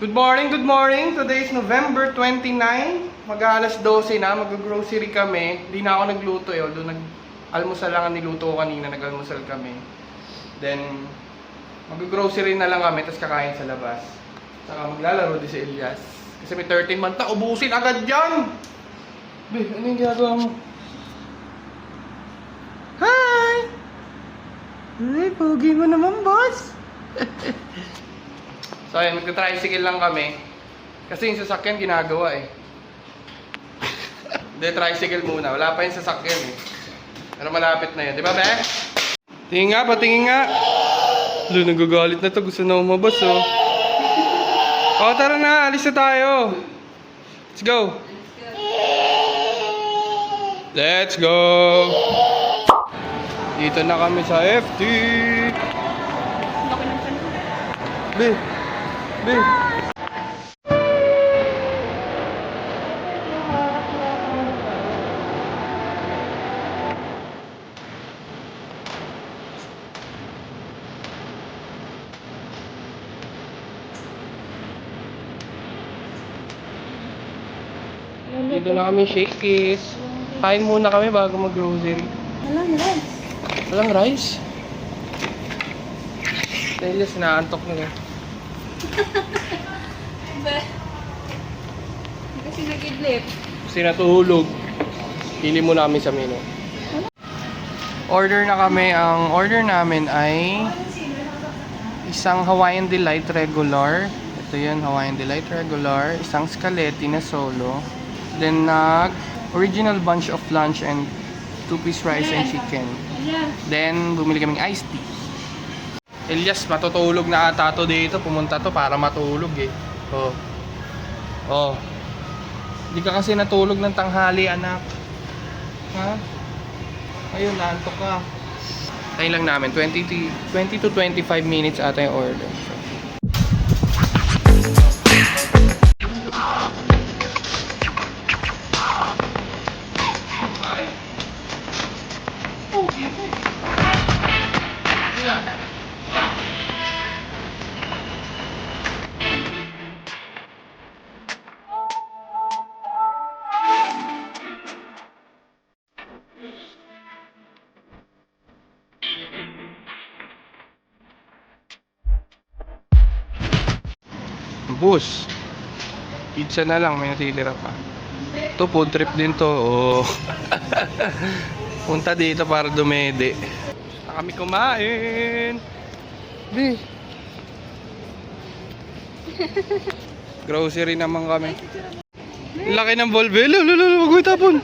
Good morning, good morning. Today is November 29. Mag-aalas 12 na, mag-grocery kami. Hindi na ako nagluto eh. Although nag-almusal lang ang niluto ko kanina, nag-almusal kami. Then, mag-grocery na lang kami, tapos kakain sa labas. Saka maglalaro din si Elias. Kasi may 13 month na, ubusin agad yan! Be, ano yung ginagawa mo? Hi! Ay, pogi mo naman, boss! So ayun, magta-tricycle lang kami. Kasi yung sasakyan ginagawa eh. Hindi, tricycle muna. Wala pa yung sasakyan eh. Pero malapit na yun. Di ba, be? Tingin nga, patingin nga. Lo, nagagalit na to. Gusto na umabas, oh. O, tara na. Alis na tayo. Let's go. Let's go. Dito na kami sa FT. Be. Be. Dito na kami Shakey's. Kain muna kami bago mag-grocery. Walang rice. Walang rice? Dahil sinaantok na. Kasi nag-idlip. Kasi natulog. Pili muna kami sa menu. Order na kami. Ang order namin ay isang Hawaiian Delight regular. Ito yun, Hawaiian Delight regular. Isang Scaletti na solo. Then original bunch of lunch and 2-piece rice and chicken. Then bumili kaming iced tea. Elias, matutulog na ata to dito. Pumunta to para matulog eh. Oh. Oh. Hindi ka kasi natulog ng tanghali, anak. Ha? Ayun, naantok ka. Tayo lang namin. 20 to 25 minutes ata yung order. Bus. Pizza na lang, may natitira pa. Ito, food trip din to. Oh. Punta dito para dumede. Na kami kumain. Bi. Grocery naman kami. Laki ng Volvo. Lalo, wag mo itapon.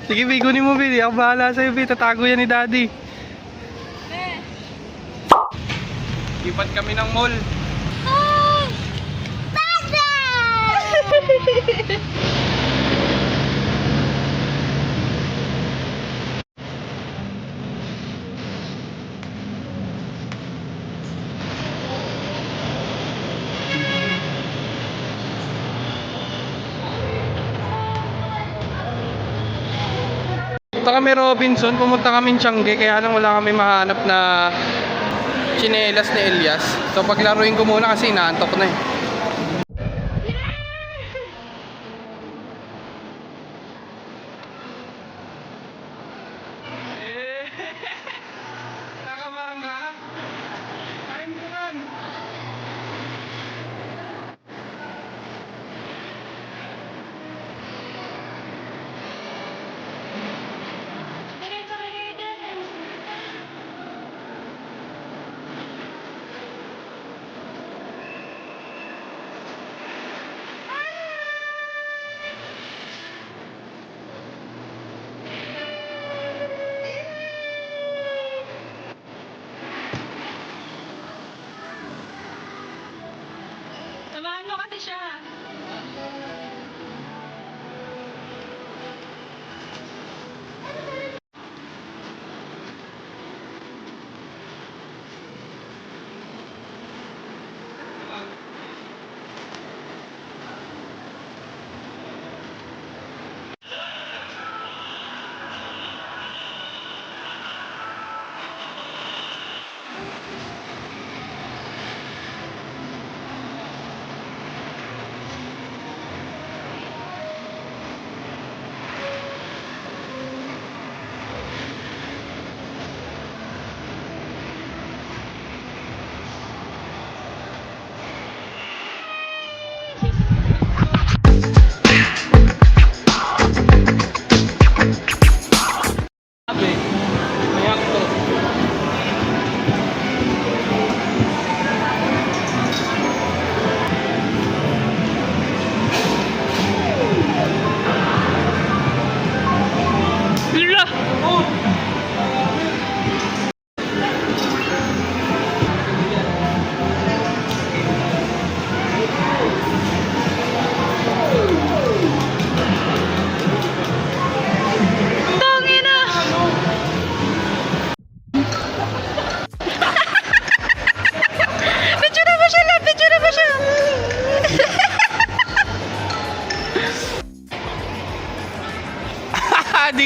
Sige, Bi, kunin mo, Bi. Ako bahala sa'yo, Bi. Tatago yan ni Daddy. Lipat kami ng mall. Oh! Papa! Pumunta kami Robinson, pumunta kami Tiangge, kaya lang wala kami mahanap na chinelas ni Elias. So paglaruin ko muna kasi inaantok na eh. Nakamanga. Kain ko yan. Samahan mo kasi siya.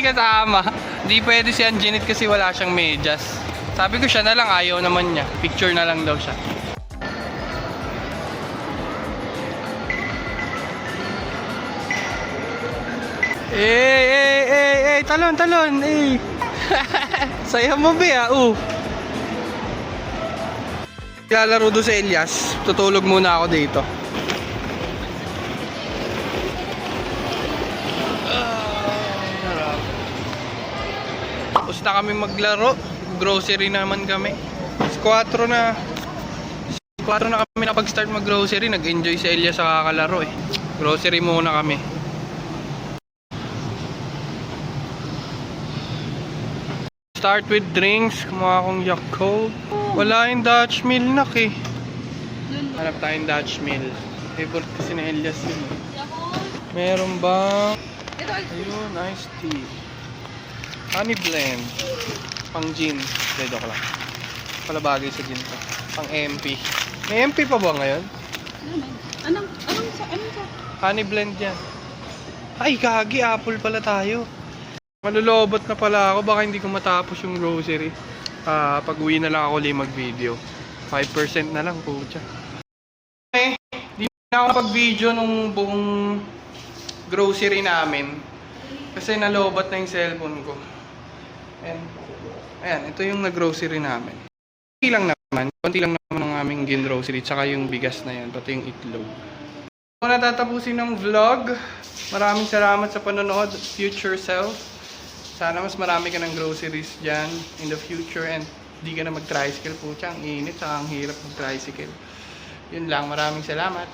kasama. Hindi pwede si Anjanette kasi wala siyang medyas. Sabi ko siya na lang, ayaw naman niya. Picture na lang daw siya. Talon, talon, Saya mo ba, Lalaro doon sa Elias. Tutulog muna ako dito. Tapos na kami maglaro. Grocery naman kami. 4 na. 4 na kami nakapag-start mag-grocery. Nag-enjoy sa Elias sa kakalaro Grocery muna kami. Start with drinks. Kumuha akong Yakult. Wala yung Dutch Milk Hanap tayong Dutch Mill. Favorite kasi ni Elias yun. Meron ba? Ito, Ayun, iced tea. Honey blend. Pang gin. Dedo ko lang. Pala bagay sa gin to. Pang MP. May MP pa ba ngayon? Anong Honey blend yan. Ay, kagi. Apple pala tayo. Malulobot na pala ako. Baka hindi ko matapos yung grocery. Pag uwi na lang ako ulit mag-video. 5% na lang po siya. Di na ako pag-video nung buong grocery namin. Kasi nalobot na yung cellphone ko. Ayan, ito yung nag-grocery namin. Konti lang naman ang aming gin-grocery. Tsaka yung bigas na yan, pati yung itlog. Kung natatapusin ng vlog, maraming salamat sa panonood, future self. Sana mas marami ka ng groceries dyan in the future and di ka na mag-tricycle po siya. Ang init, saka ang hirap mag-tricycle. Yun lang, maraming salamat.